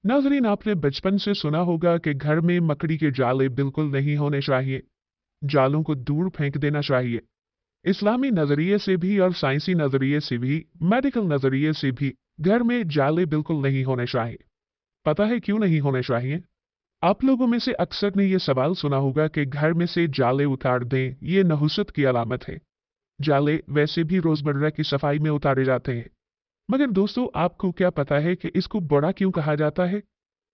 नाज़रीन, आपने बचपन से सुना होगा कि घर में मकड़ी के जाले बिल्कुल नहीं होने चाहिए। जालों को दूर फेंक देना चाहिए। इस्लामी नज़रिए से भी और साइंसी नज़रिए से भी, मेडिकल नज़रिए से भी घर में जाले बिल्कुल नहीं होने चाहिए। पता है क्यों नहीं होने चाहिए? आप लोगों में से अक्सर ने यह सवाल सुना होगा कि घर में से जाले उतार दें, ये नहुसत की अलामत है। जाले वैसे भी रोजमर्रा की सफाई में उतारे जाते हैं। मगर दोस्तों, आपको क्या पता है कि इसको बुरा क्यों कहा जाता है?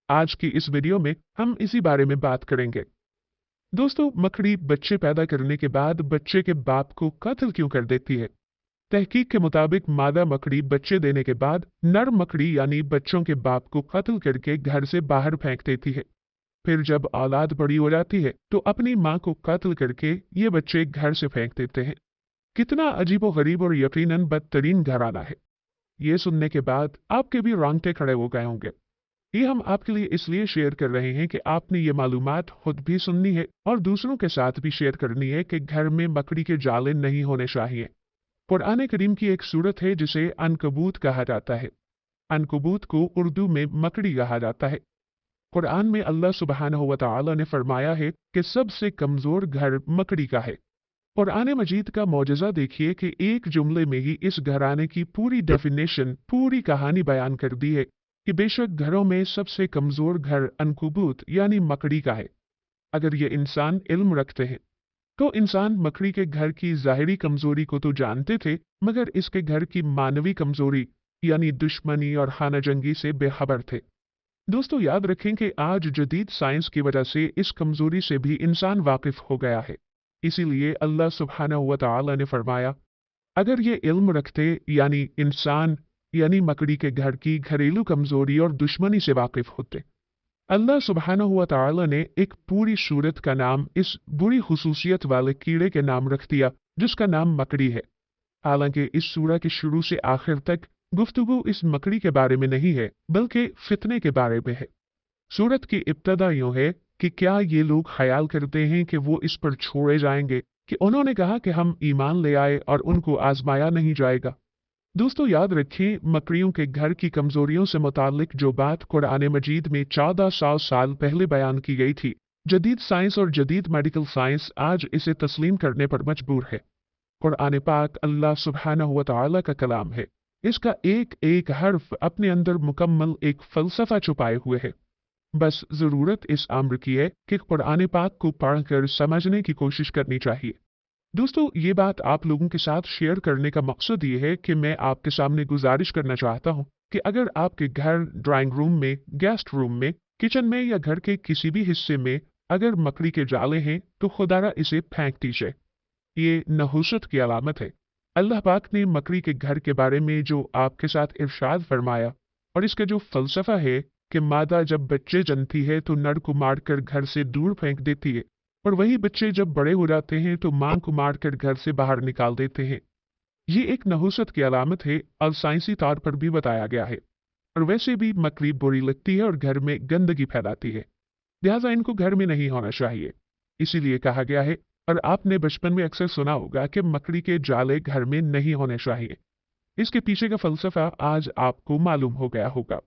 आज की इस वीडियो में हम इसी बारे में बात करेंगे। दोस्तों, मकड़ी बच्चे पैदा करने के बाद बच्चे के बाप को कत्ल क्यों कर देती है? तहकीक के मुताबिक मादा मकड़ी बच्चे देने के बाद नर मकड़ी यानी बच्चों के बाप को कत्ल करके घर से बाहर फेंक देती है। फिर जब औलाद बड़ी हो जाती है तो अपनी माँ को कत्ल करके ये बच्चे घर से फेंक देते हैं। कितना अजीबोगरीब और यकीनन बदतरीन घराना है। ये सुनने के बाद आपके भी रोंगटे खड़े हो गए होंगे। ये हम आपके लिए इसलिए शेयर कर रहे हैं कि आपने ये मालूमात खुद भी सुननी है और दूसरों के साथ भी शेयर करनी है कि घर में मकड़ी के जाले नहीं होने चाहिए। कुरान करीम की एक सूरत है जिसे अनकबूत कहा जाता है। अनकबूत को उर्दू में मकड़ी कहा जाता है। कुरान में अल्लाह सुब्हानहू व तआला ने फरमाया है कि सबसे कमजोर घर मकड़ी का है। कुरान मजीद का मौजज़ा देखिए कि एक जुमले में ही इस घराने की पूरी डेफिनेशन, पूरी कहानी बयान कर दी है कि बेशक घरों में सबसे कमजोर घर अनकबूत यानी मकड़ी का है। अगर ये इंसान इल्म रखते हैं तो इंसान मकड़ी के घर की ज़ाहिरी कमजोरी को तो जानते थे, मगर इसके घर की मानवी कमजोरी यानी दुश्मनी और खाना जंगी से बेखबर थे। दोस्तों, याद रखें कि आज जदीद साइंस की वजह से इस कमजोरी से भी इंसान वाकिफ हो गया है। इसीलिए अल्लाह सुब्हानहू व तआला ने फरमाया, अगर ये इल्म रखते यानी इंसान यानी मकड़ी के घर की घरेलू कमजोरी और दुश्मनी से वाकिफ होते। अल्लाह सुब्हानहू व तआला ने एक पूरी सूरत का नाम इस बुरी खुसूसियत वाले कीड़े के नाम रख दिया जिसका नाम मकड़ी है। हालांकि इस सूरा के शुरू से आखिर तक गुफ्तगू इस मकड़ी के बारे में नहीं है, बल्कि फितने के बारे में है। सूरत की इब्तदा यूं है कि क्या ये लोग ख्याल करते हैं कि वो इस पर छोड़े जाएंगे, कि उन्होंने कहा कि हम ईमान ले आए और उनको आजमाया नहीं जाएगा। दोस्तों, याद रखें, मकड़ियों के घर की कमजोरियों से मुतालिक जो बात कुरान मजीद में 1400 साल पहले बयान की गई थी, जदीद साइंस और जदीद मेडिकल साइंस आज इसे तस्लीम करने पर मजबूर है। कुरान पाक अल्लाह सुब्हानहू व तआला का कलाम है। इसका एक एक हर्फ अपने अंदर मुकम्मल एक फलसफा छुपाए हुए है। बस जरूरत इस अम्र की है कि कुरान पाक को पढ़कर समझने की कोशिश करनी चाहिए। दोस्तों, ये बात आप लोगों के साथ शेयर करने का मकसद ये है कि मैं आपके सामने गुजारिश करना चाहता हूँ कि अगर आपके घर, ड्राइंग रूम में, गेस्ट रूम में, किचन में या घर के किसी भी हिस्से में अगर मकड़ी के जाले हैं तो खुदारा इसे फेंक दीजिए। ये नहुसत की अलामत है। अल्लाह पाक ने मकड़ी के घर के बारे में जो आपके साथ इरशाद फरमाया और इसका जो फलसफा है कि मादा जब बच्चे जनती है तो नर को मारकर घर से दूर फेंक देती है और वही बच्चे जब बड़े हो जाते हैं तो मां को मारकर घर से बाहर निकाल देते हैं। ये एक नहुसत की अलामत है और साइंसी तौर पर भी बताया गया है। और वैसे भी मकड़ी बुरी लगती है और घर में गंदगी फैलाती है, लिहाजा इनको घर में नहीं होना चाहिए। इसीलिए कहा गया है, और आपने बचपन में अक्सर सुना होगा कि मकड़ी के जाले घर में नहीं होने चाहिए। इसके पीछे का फलसफा आज आपको मालूम हो गया होगा।